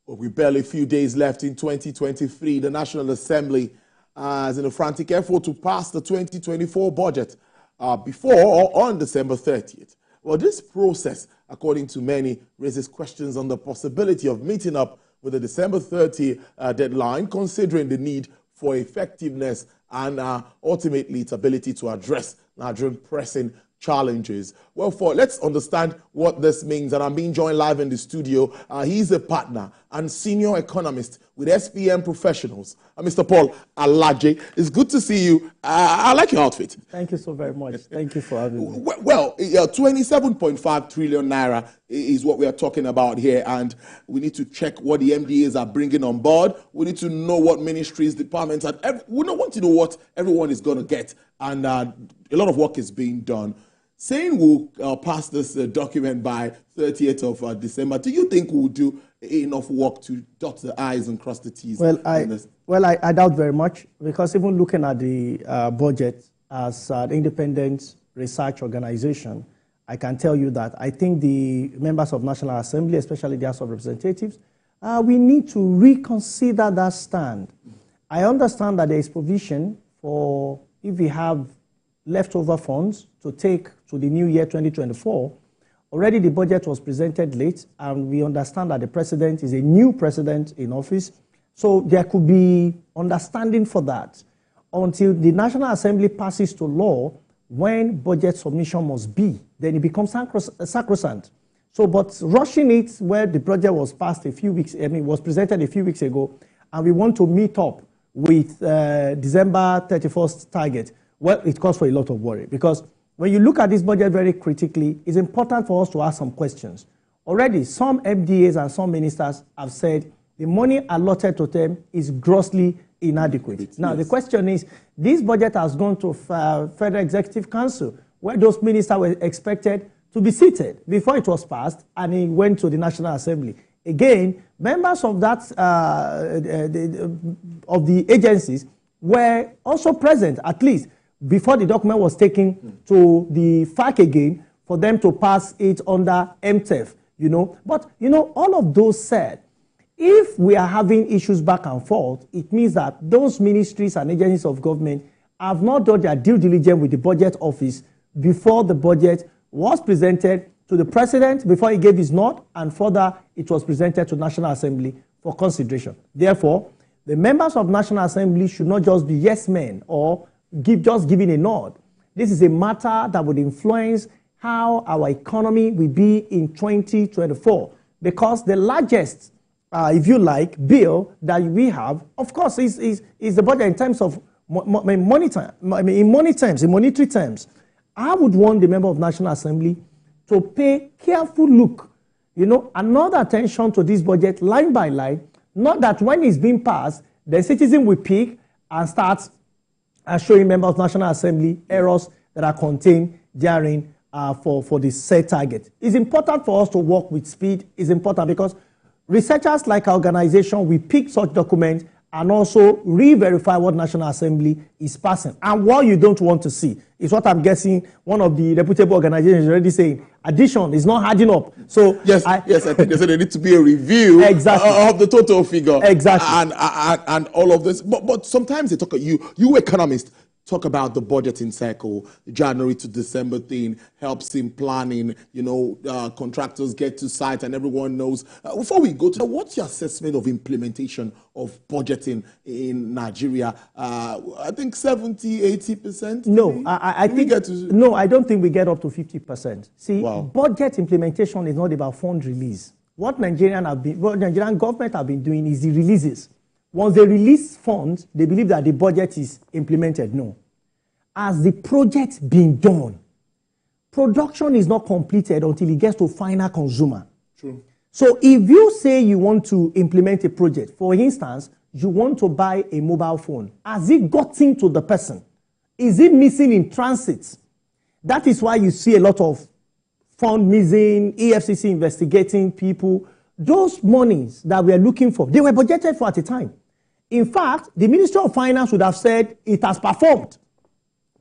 With barely a few days left in 2023, the National Assembly is in a frantic effort to pass the 2024 budget before or on December 30th. Well, this process, according to many, raises questions on the possibility of meeting up with the December 30 deadline, considering the need for effectiveness and ultimately its ability to address Nigerian pressing challenges. Well, let's understand what this means, and I'm being joined live in the studio. He's a partner and senior economist with SPM Professionals, Mr. Paul Alaje. It's good to see you. I like your outfit. Thank you so very much. Thank you for having me. Well, 27.5 trillion naira is what we are talking about here, and we need to check what the MDAs are bringing on board. We need to know what ministries, departments, and we don't want to know what everyone is going to get, and a lot of work is being done. Saying we'll pass this document by 30th of December, do you think we'll do enough work to dot the I's and cross the T's? Well, I doubt very much, because even looking at the budget as an independent research organization, I can tell you that I think the members of National Assembly, especially the House of Representatives, we need to reconsider that stand. I understand that there is provision for, if we have leftover funds to take to the new year 2024. Already the budget was presented late, and we understand that the president is a new president in office. So there could be understanding for that until the National Assembly passes to law when budget submission must be. Then it becomes sacrosanct. So, but rushing it where the budget was passed was presented a few weeks ago, and we want to meet up with December 31st target. Well, it calls for a lot of worry, because when you look at this budget very critically, it's important for us to ask some questions. Already, some MDAs and some ministers have said the money allotted to them is grossly inadequate. Now, the question is, this budget has gone to Federal Executive Council, where those ministers were expected to be seated before it was passed, and it went to the National Assembly. Again, members of that of the agencies were also present, at least, before the document was taken to the FAC again, for them to pass it under MTEF, But, all of those said, if we are having issues back and forth, it means that those ministries and agencies of government have not done their due diligence with the budget office before the budget was presented to the president, before he gave his nod, and further, it was presented to National Assembly for consideration. Therefore, the members of National Assembly should not just be yes men or just giving a nod. This is a matter that would influence how our economy will be in 2024, because the largest, if you like, bill that we have, of course, is the budget in terms of monetary terms. I would want the member of National Assembly to pay careful look, another attention to this budget line by line, not that when it's being passed, the citizen will pick and start showing members of National Assembly errors that are contained therein for the set target. It's important for us to work with speed. It's important because researchers like our organization, we pick such documents and also re-verify what National Assembly is passing. And what you don't want to see is what I'm guessing one of the reputable organizations is already saying, addition is not adding up. So yes, I think they said there needs to be a review of the total figure. Exactly. And all of this. But sometimes they talk, you economists, talk about the budgeting cycle, January to December thing, helps in planning, contractors get to site and everyone knows. Before we go to what's your assessment of implementation of budgeting in Nigeria? I think 70-80%? No, I don't think we get up to 50%. See, budget implementation is not about fund release. What Nigerian government have been doing is the releases. Once they release funds, they believe that the budget is implemented. No. As the project being done, production is not completed until it gets to final consumer. True. So if you say you want to implement a project, for instance, you want to buy a mobile phone, has it gotten to the person? Is it missing in transit? That is why you see a lot of fund missing, EFCC investigating people. Those monies that we are looking for, they were budgeted for at the time. In fact, the Ministry of Finance would have said it has performed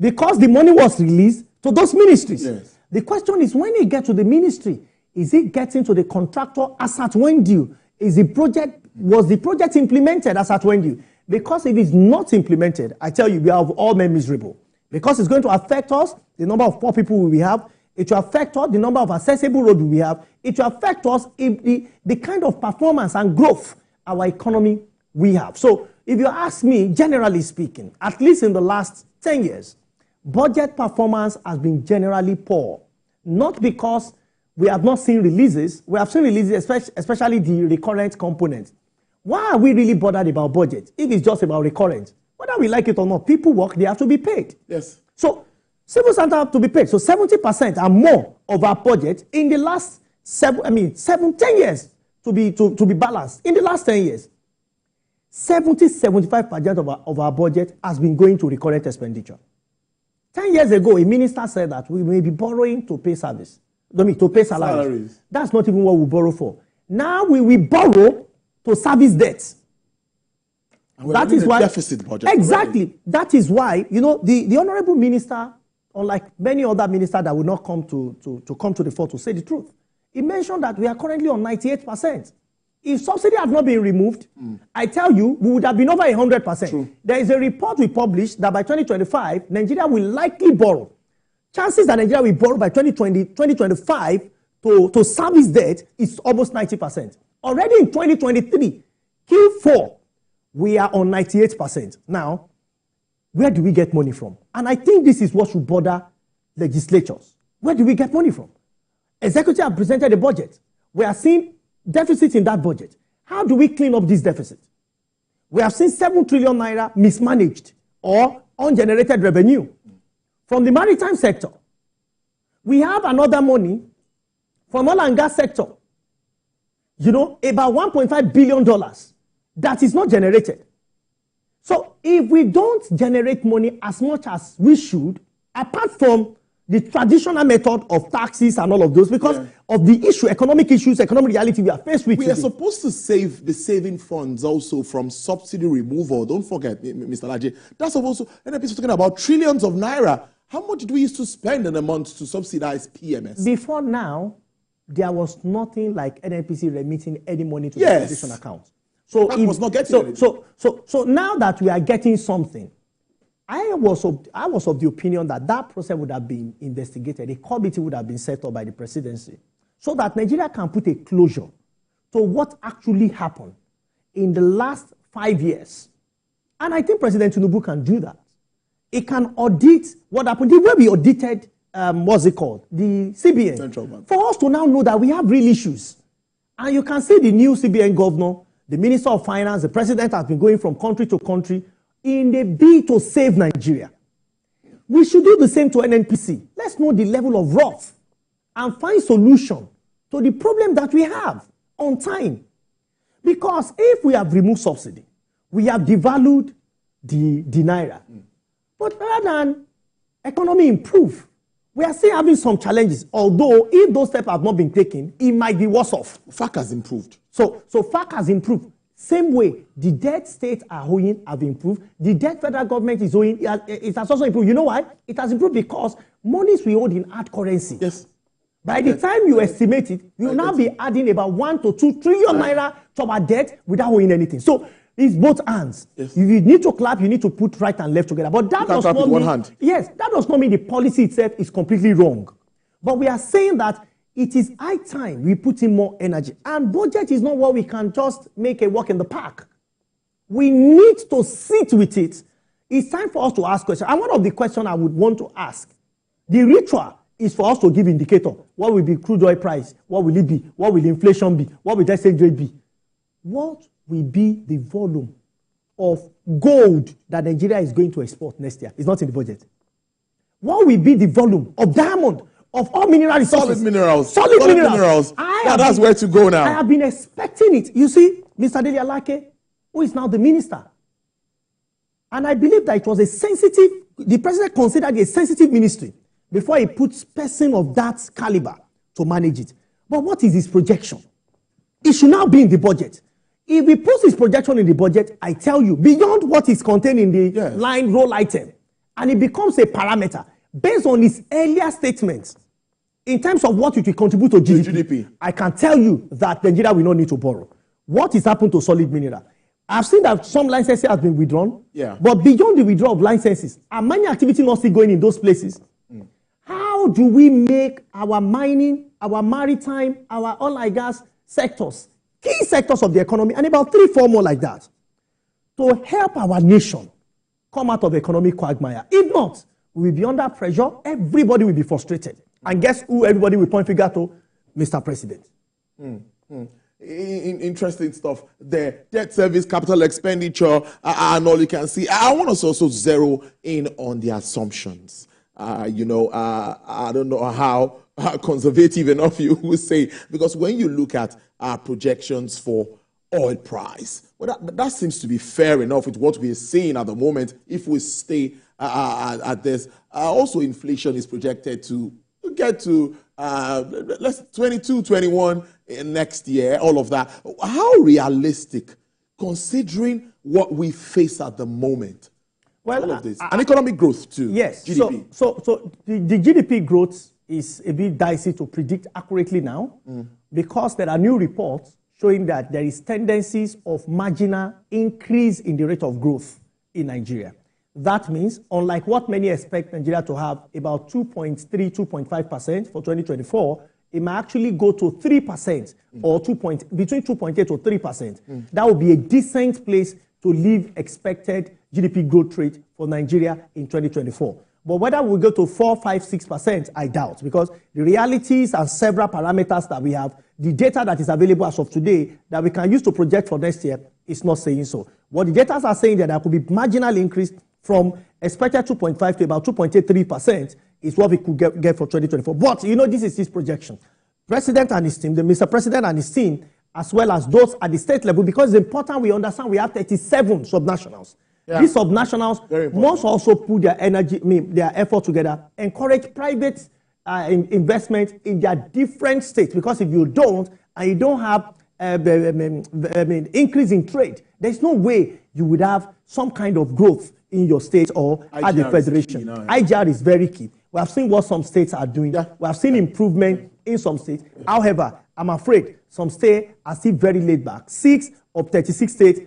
because the money was released to those ministries. Yes. The question is, when it gets to the ministry, is it getting to the contractor as at when due? Was the project implemented as at when due? Because if it's not implemented, I tell you, we are all men miserable. Because it's going to affect us, the number of poor people we have. It will affect us, the number of accessible roads we have. It will affect us if the kind of performance and growth our economy we have. So if you ask me, generally speaking, at least in the last 10 years, budget performance has been generally poor. Not because we have not seen releases. We have seen releases, especially the recurrent component. Why are we really bothered about budget if it's just about recurrent? Whether we like it or not, people work, they have to be paid. Yes. So civil servants have to be paid. So 70% and more of our budget in the last 10 years to be balanced. In the last 10 years, 75% of our budget has been going to recurrent expenditure. 10 years ago, a minister said that we may be borrowing to pay service. To pay salaries. That's not even what we borrow for. Now we borrow to service debts. That is why deficit budget. Exactly. Already. That is why, the honorable minister, unlike many other ministers that will not come to the fore to say the truth, he mentioned that we are currently on 98%. If subsidy had not been removed, I tell you, we would have been over 100%. True. There is a report we published that by 2025, Nigeria will likely borrow. Chances that Nigeria will borrow by 2025 to service debt is almost 90%. Already in 2023, Q4, we are on 98%. Now, where do we get money from? And I think this is what should bother legislatures. Where do we get money from? Executive have presented a budget. We are seeing deficit in that budget. How do we clean up this deficit? We have seen 7 trillion naira mismanaged or ungenerated revenue. From the maritime sector, we have another money from oil and gas sector. About $1.5 billion that is not generated. So if we don't generate money as much as we should, apart from the traditional method of taxes and all of those, because of the economic issues, economic reality we are faced with. We are supposed to save the saving funds also from subsidy removal. Don't forget, Mr. Laje, that's also, NNPC is talking about trillions of naira. How much did we used to spend in a month to subsidize PMS? Before now, there was nothing like NNPC remitting any money to the transition account. So that was not getting so now that we are getting something, I was of the opinion that process would have been investigated. A committee would have been set up by the presidency so that Nigeria can put a closure to what actually happened in the last 5 years. And I think President Tinubu can do that. He can audit what happened. The way we audited, the CBN. Central Bank. For us to now know that we have real issues. And you can see the new CBN governor, the Minister of Finance, the President has been going from country to country in the bid to save Nigeria. We should do the same to NNPC. Let's know the level of wrath and find solution to the problem that we have on time. Because if we have removed subsidy, we have devalued the naira. But rather than economy improve, we are still having some challenges. Although if those steps have not been taken, it might be worse off. FAC has improved. So FAC has improved. Same way, the debt states are owing have improved. The debt federal government is owing, it has also improved. You know why? It has improved because monies we hold in hard currency. Yes. By the time you estimate it, you will now be adding about 1 to 2 trillion naira to our debt without owing anything. So it's both hands. Yes. If you need to clap, you need to put right and left together. But that does not mean, one hand. Yes, that does not mean the policy itself is completely wrong. But we are saying that it is high time we put in more energy. And budget is not what we can just make a walk in the park. We need to sit with it. It's time for us to ask questions. And one of the questions I would want to ask, the ritual is for us to give indicator. What will be crude oil price? What will it be? What will inflation be? What will the exchange rate be? What will be the volume of gold that Nigeria is going to export next year? It's not in the budget. What will be the volume of diamond, of all mineral resources? Solid minerals. Solid minerals. That's where to go now. I have been expecting it. You see, Mr. Dele Alake, who is now the minister. And I believe that it was the president considered it a sensitive ministry before he puts person of that caliber to manage it. But what is his projection? It should now be in the budget. If he puts his projection in the budget, I tell you, beyond what is contained in the line roll item, and it becomes a parameter based on his earlier statements in terms of what it will contribute to GDP, I can tell you that Nigeria will not need to borrow. what is happened to solid mineral? I've seen that some licenses have been withdrawn. Yeah. But beyond the withdrawal of licenses, are many activities not still going in those places? How do we make our mining, our maritime, our oil and gas sectors, key sectors of the economy, and about 3-4 more like that, to help our nation come out of economic quagmire? If not, we will be under pressure. Everybody will be frustrated. And guess who everybody will point finger to? Mr. President. Interesting stuff there. Debt service, capital expenditure, and all you can see. I want us also zero in on the assumptions. I don't know how conservative enough you will say, because when you look at our projections for oil price, well, that seems to be fair enough with what we're seeing at the moment if we stay at this. Also, inflation is projected to get to 22, 21 next year, all of that. How realistic, considering what we face at the moment? Well, all of this. And economic growth too. Yes. GDP. So the GDP growth is a bit dicey to predict accurately now because there are new reports showing that there is tendencies of marginal increase in the rate of growth in Nigeria. That means, unlike what many expect Nigeria to have, about 2.3, 2.5% for 2024, it might actually go to 3% or between 2.8 to 3%. That would be a decent place to leave expected GDP growth rate for Nigeria in 2024. But whether we go to 4, 5, 6%, I doubt, because the realities and several parameters that we have, the data that is available as of today that we can use to project for next year is not saying so. What the data are saying that there could be marginal increase from expected 2.5 to about 2.83% is what we could get for 2024. But, this is his projection. President and his team, the Mr. President and his team, as well as those at the state level, because it's important we understand we have 37 subnationals. Yeah. These subnationals must also put their energy, their effort together, encourage private investment in their different states, because if you don't, and you don't have increase in trade, there's no way you would have some kind of growth in your state or at the federation. IGR is very key. We have seen what some states are doing. Yeah. We have seen improvement in some states. However, I'm afraid some states are still very laid back. 6 of 36 states,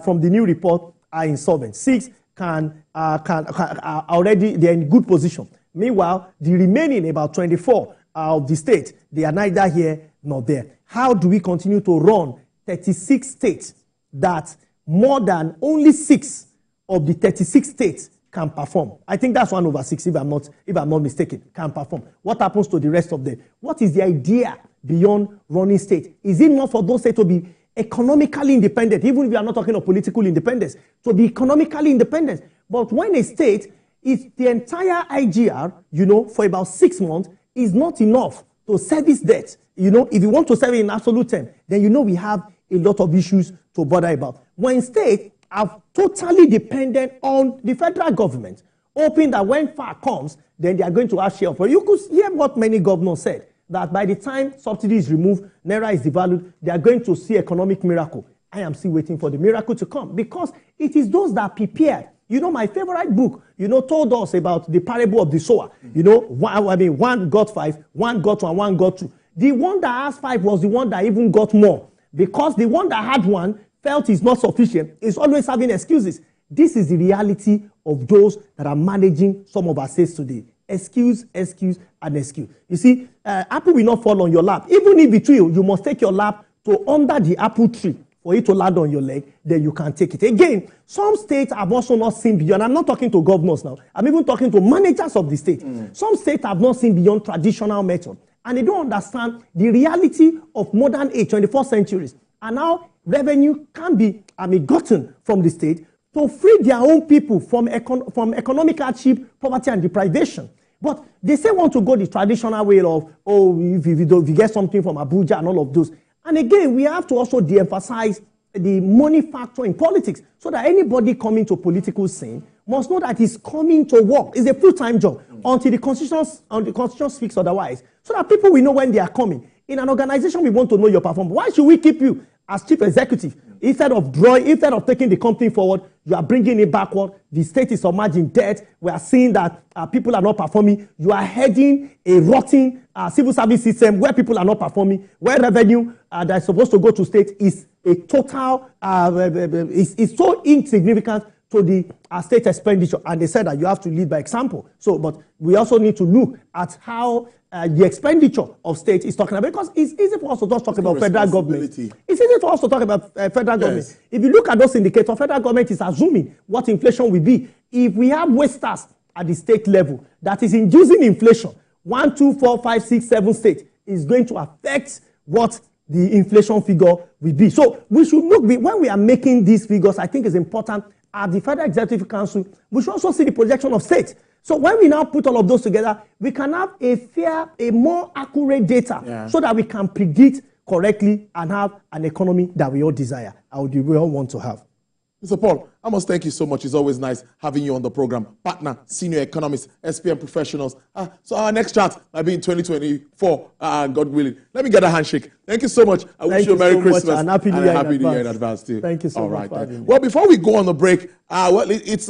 from the new report, are insolvent. 6 are already, they're in good position. Meanwhile, the remaining about 24 of the states, they are neither here nor there. How do we continue to run 36 states that more than only 6 of the 36 states can perform? I think that's 1/6, if I'm not mistaken, can perform. What happens to the rest of them? What is the idea beyond running states? Is it not for those states to be economically independent, even if we are not talking of political independence, to be economically independent? But when a state is the entire IGR, for about 6 months, is not enough to service debt. If you want to serve it in absolute terms, then we have a lot of issues to bother about. When states are totally dependent on the federal government, hoping that when FAR comes, then they are going to have share of it. You could hear what many governors said, that by the time subsidy is removed, Naira is devalued, they are going to see economic miracle. I am still waiting for the miracle to come, because it is those that are prepared. My favorite book, told us about the parable of the sower. One got 5, one got 1, one got 2. The one that has 5 was the one that even got more, because the one that had 1 felt is not sufficient, is always having excuses. This is the reality of those that are managing some of our states today. Excuse, and excuse. You see, apple will not fall on your lap. Even if it will, you must take your lap to under the apple tree for it to land on your leg, then you can take it. Again, some states have also not seen beyond. I'm not talking to governors now. I'm even talking to managers of the state. Some states have not seen beyond traditional method, and they don't understand the reality of modern age, 21st centuries. And now revenue can be gotten from the state to free their own people from economic hardship, poverty, and deprivation. But they say want to go the traditional way of, if you get something from Abuja and all of those. And again, we have to also de-emphasize the money factor in politics, so that anybody coming to political scene must know that he's coming to work. It's a full-time job until the constitution speaks otherwise, so that people will know when they are coming. In an organization, we want to know your performance. Why should we keep you as chief executive? Instead of taking the company forward, You are bringing it backward. The state is submerged in debt. We are seeing that people are not performing. You are heading a rotting civil service system where people are not performing, where revenue that is supposed to go to state is a total, is so insignificant to the state expenditure. And they said that you have to lead by example. So, but we also need to look at how the expenditure of state is talking about, because it's easy for us to just talk about federal government. It's easy for us to talk about federal government. If you look at those indicators, federal government is assuming what inflation will be. If we have wasters at the state level that is inducing inflation, 1, 2, 4, 5, 6, 7 states, is going to affect what the inflation figure will be. So we should look, when we are making these figures, I think it's important at the Federal Executive Council, we should also see the projection of states. So when we now put all of those together, we can have a more accurate data so that we can predict correctly and have an economy that we all desire, and we all want to have. Mr. Paul, I must thank you so much. It's always nice having you on the program. Partner, senior economist, SPM professionals. So our next chat might be in 2024, God willing. Let me get a handshake. Thank you so much. I wish you a Merry Christmas and Happy New Year in advance too. Thank you so much. Well, before we go on the break, it's the